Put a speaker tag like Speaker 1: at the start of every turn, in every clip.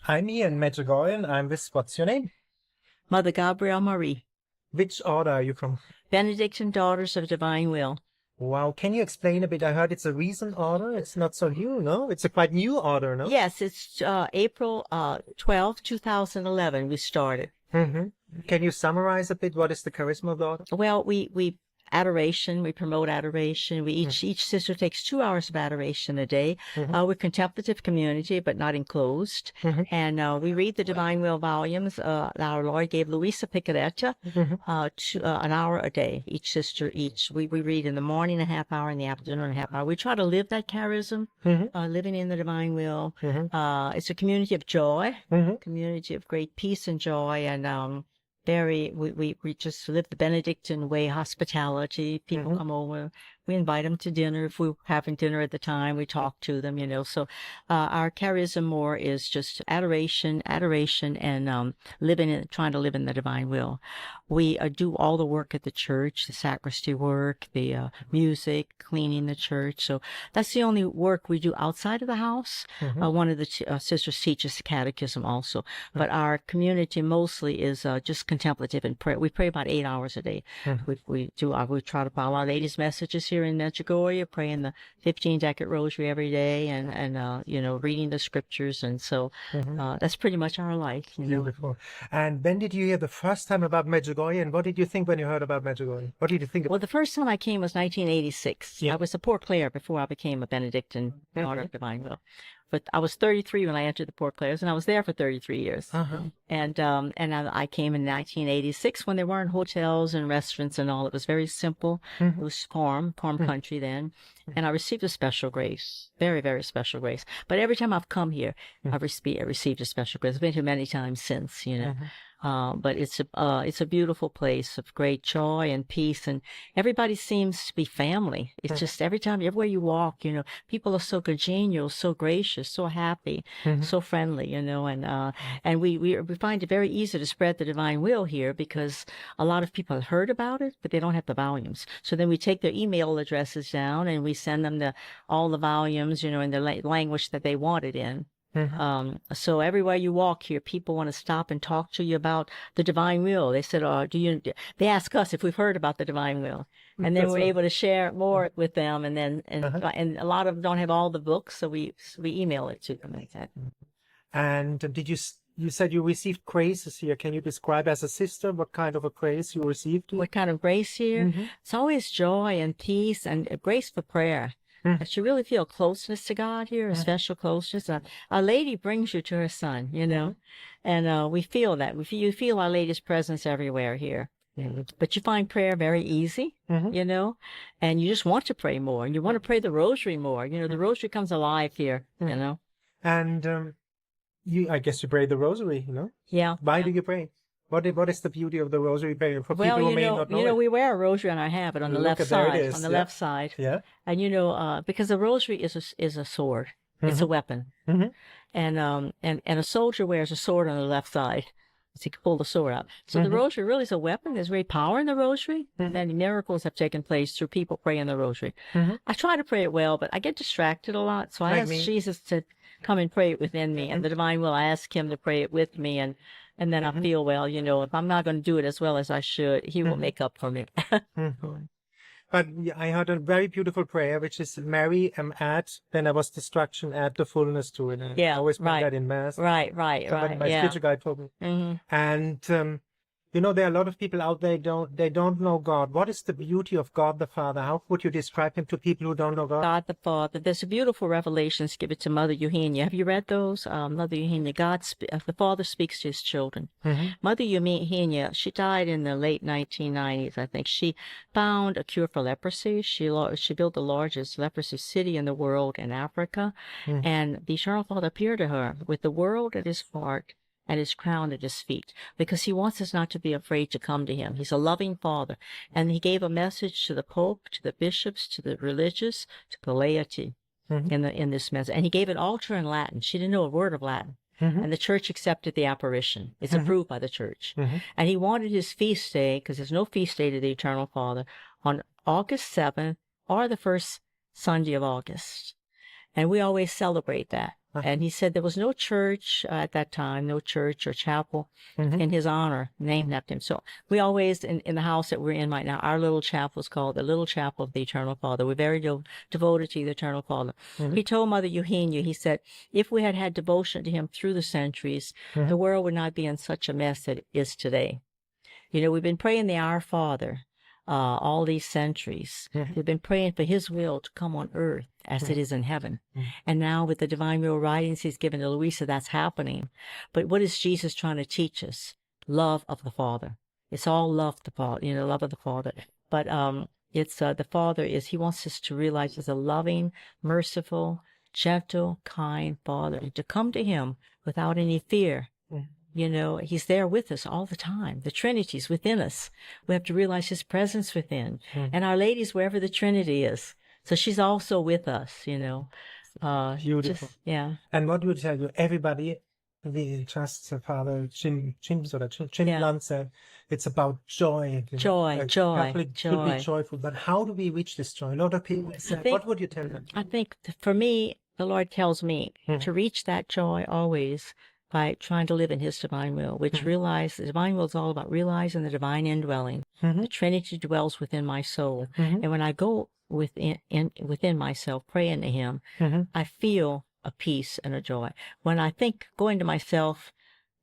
Speaker 1: I'm here in Medjugorje and I'm with, what's your name?
Speaker 2: Mother Gabrielle Marie,
Speaker 1: Which order are you from?
Speaker 2: Benedictine Daughters of Divine Will.
Speaker 1: Wow, can you explain a bit? I heard it's a recent order. It's not so new, no? It's a quite new order, no?
Speaker 2: Yes, it's April 12, 2011 we started.
Speaker 1: Mm-hmm. Can you summarize a bit what is the charisma of the order?
Speaker 2: Well, we adoration, we promote adoration. Each sister takes 2 hours of adoration a day. We're contemplative community, but not enclosed. And we read the Divine Will volumes. Our Lord gave Luisa Picaretta an hour a day. Each sister, we read in the morning a half hour, in the afternoon a half hour. We try to live that charism, living in the Divine Will. It's a community of joy, community of great peace and joy, and we just live the Benedictine way, hospitality. People come over, we invite them to dinner. If we're having dinner at the time, we talk to them, So our charism more is just adoration, and trying to live in the divine will. We do all the work at the church, the sacristy work, the music, cleaning the church. So that's the only work we do outside of the house. One of the sisters teaches the catechism also. But our community mostly is just contemplative and prayer. We pray about 8 hours a day. We try to follow Our Lady's messages here in Medjugorje, praying the 15-decade rosary every day, and reading the scriptures, and so that's pretty much our life.
Speaker 1: Beautiful. And when did you hear the first time about Medjugorje, and what did you think when you heard about Medjugorje? What did you think?
Speaker 2: Well, the first time I came was 1986. I was a Poor Clare before I became a Benedictine Daughter of Divine Will. But I was 33 when I entered the Poor Clares, and I was there for 33 years. And I came in 1986 when there weren't hotels and restaurants and all. It was very simple. It was farm country then. And I received a special grace, very, very special grace. But every time I've come here, I've received a special grace. I've been here many times since, But it's a beautiful place of great joy and peace, and everybody seems to be family. It's just everywhere you walk, people are so congenial, so gracious, so happy, so friendly, and we find it very easy to spread the divine will here because a lot of people have heard about it, but they don't have the volumes. So then we take their email addresses down and we send them all the volumes, in the language that they want it in. So everywhere you walk here, people want to stop and talk to you about the divine will. They said, they ask us if we've heard about the divine will. And then we're able to share more with them. And then, and a lot of them don't have all the books. So we email it to them like that.
Speaker 1: And you said you received graces here. Can you describe as a sister what kind of a grace you received?
Speaker 2: What kind of grace here? It's always joy and peace and grace for prayer. That you really feel closeness to God here, a special closeness. Our Lady brings you to her Son, and we feel that. You feel Our Lady's presence everywhere here. But you find prayer very easy, and you just want to pray more, and you want to pray the rosary more. The rosary comes alive here,
Speaker 1: And I guess you pray the rosary,
Speaker 2: Yeah.
Speaker 1: Why do you pray? What is the beauty of the rosary prayer for people who may not know it?
Speaker 2: We wear a rosary on our habit on the left side. On the left side.
Speaker 1: Yeah.
Speaker 2: And because the rosary is a sword. It's a weapon. And a soldier wears a sword on the left side. So he can pull the sword out. So the rosary really is a weapon. There's great power in the rosary. Many miracles have taken place through people praying the rosary. I try to pray it well, but I get distracted a lot. So I ask Jesus to come and pray it within me. And the divine will, I ask him to pray it with me. And then I feel, well, if I'm not going to do it as well as I should, he will make up for me.
Speaker 1: But I heard a very beautiful prayer, which is Mary, add, then there was destruction, add the fullness to it. And I always put that in Mass.
Speaker 2: Right.
Speaker 1: My spiritual guide told me. And, there are a lot of people out there, they don't know God. What is the beauty of God the Father? How would you describe him to people who don't know God?
Speaker 2: God the Father. There's a beautiful revelations given to Mother Eugenia. Have you read those? Mother Eugenia, the Father speaks to his children. Mother Eugenia, she died in the late 1990s, I think. She found a cure for leprosy. She built the largest leprosy city in the world in Africa. And the Eternal Father appeared to her with the world at his heart and his crown at his feet, because he wants us not to be afraid to come to him. He's a loving Father. And he gave a message to the Pope, to the bishops, to the religious, to the laity in this message. And he gave it all to her in Latin. She didn't know a word of Latin. And the church accepted the apparition. It's approved by the church. And he wanted his feast day, because there's no feast day to the Eternal Father, on August 7th or the first Sunday of August. And we always celebrate that. And he said there was no church at that time, no church or chapel in his honor named after him. So we always, in the house that we're in right now, our little chapel is called the Little Chapel of the Eternal Father. We're very devoted to the Eternal Father. He told Mother Eugenia, he said, if we had had devotion to him through the centuries, the world would not be in such a mess that it is today. You know, we've been praying the Our Father all these centuries. We've been praying for his will to come on earth as it is in heaven. And now with the divine will writings he's given to Louisa, that's happening. But what is Jesus trying to teach us? Love of the Father. It's all love the Father, you know, love of the Father. But it's the Father he wants us to realize he's a loving, merciful, gentle, kind Father, and to come to him without any fear. You know, he's there with us all the time. The Trinity's within us. We have to realize his presence within. And Our Lady's wherever the Trinity is. So she's also with us, you know.
Speaker 1: Beautiful.
Speaker 2: Yeah.
Speaker 1: And what would you tell you? Everybody trusts the Father. Jim Blunt said it's about joy.
Speaker 2: Joy.
Speaker 1: Catholic should be joyful. But how do we reach this joy? A lot of people say, what would you tell them?
Speaker 2: I think for me, the Lord tells me to reach that joy always by trying to live in his divine will, which realize the divine will is all about realizing the divine indwelling. The Trinity dwells within my soul. And when I go within myself, praying to him, I feel a peace and a joy. When I go into myself,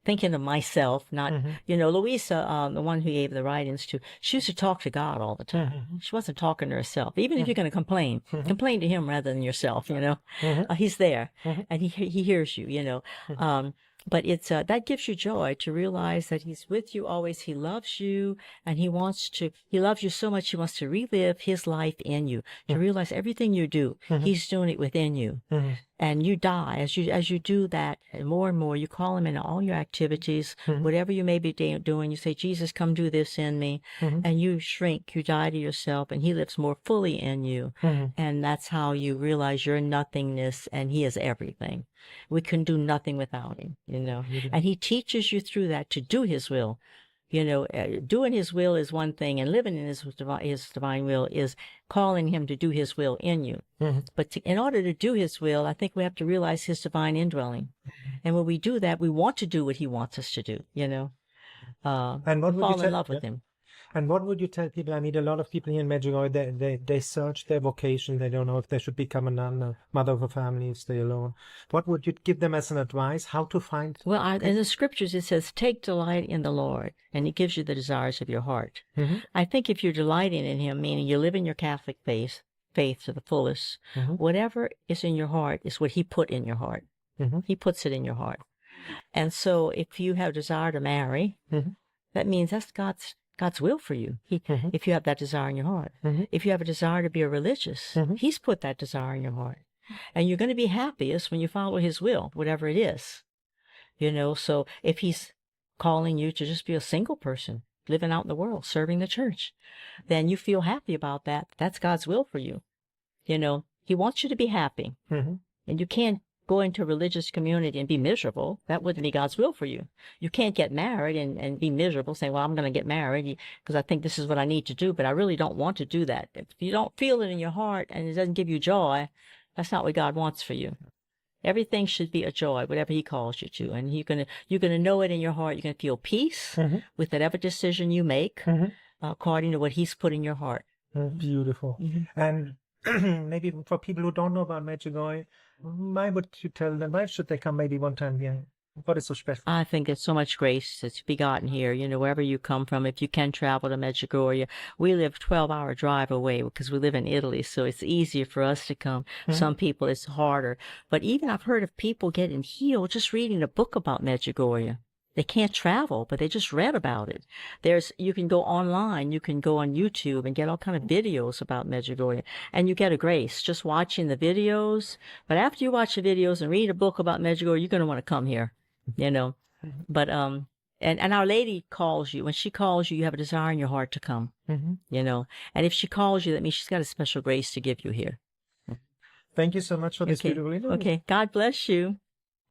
Speaker 2: thinking of myself, not, you know, Louisa, the one who gave the writings to, she used to talk to God all the time. She wasn't talking to herself. Even if you're going to complain to him rather than yourself, you know. He's there, and he hears you, you know. But it's that gives you joy to realize that he's with you always. He loves you, and he loves you so much he wants to relive his life in you, to realize everything you do, he's doing it within you. And you die as you do that, and more you call him into all your activities, whatever you may be doing. You say, Jesus, come do this in me, and you shrink, you die to yourself, and he lives more fully in you. And that's how you realize your nothingness, and he is everything. We can do nothing without him, you know. And he teaches you through that to do his will. You know, doing his will is one thing, and living in his divine will is calling him to do his will in you. But in order to do his will, I think we have to realize his divine indwelling. And when we do that, we want to do what he wants us to do, you know. And fall in love with him.
Speaker 1: And what would you tell people? I meet a lot of people here in Medjugorje. They search their vocation. They don't know if they should become a nun, a mother of a family, stay alone. What would you give them as an advice? How to find?
Speaker 2: Well, in the scriptures it says, "Take delight in the Lord, and He gives you the desires of your heart." I think if you're delighting in Him, meaning you live in your Catholic faith to the fullest, whatever is in your heart is what He put in your heart. He puts it in your heart. And so, if you have a desire to marry, that means that's God's will for you. If you have that desire in your heart. If you have a desire to be a religious, He's put that desire in your heart. And you're going to be happiest when you follow His will, whatever it is. You know, so if He's calling you to just be a single person, living out in the world, serving the church, then you feel happy about that. That's God's will for you. You know, He wants you to be happy. And you can't go into a religious community and be miserable. That wouldn't be God's will for you. You can't get married and be miserable, saying, well, I'm going to get married because I think this is what I need to do, but I really don't want to do that. If you don't feel it in your heart and it doesn't give you joy, that's not what God wants for you. Everything should be a joy, whatever He calls you to. And you're gonna know it in your heart. You're going to feel peace with whatever decision you make according to what He's put in your heart.
Speaker 1: Beautiful. And maybe for people who don't know about Medjugorje, why would you tell them? Why should they come maybe one time here? What is so special?
Speaker 2: I think there's so much grace that's begotten here. You know, wherever you come from, if you can travel to Medjugorje, we live 12-hour drive away because we live in Italy, so it's easier for us to come. Some people it's harder. But even I've heard of people getting healed just reading a book about Medjugorje. They can't travel, but they just read about it. You can go online, you can go on YouTube and get all kind of videos about Medjugorje, and you get a grace just watching the videos. But after you watch the videos and read a book about Medjugorje, you're going to want to come here, you know. But and Our Lady calls you. When she calls you, you have a desire in your heart to come, you know. And if she calls you, that means she's got a special grace to give you here.
Speaker 1: Thank you so much for this beautiful interview.
Speaker 2: Okay, God bless you.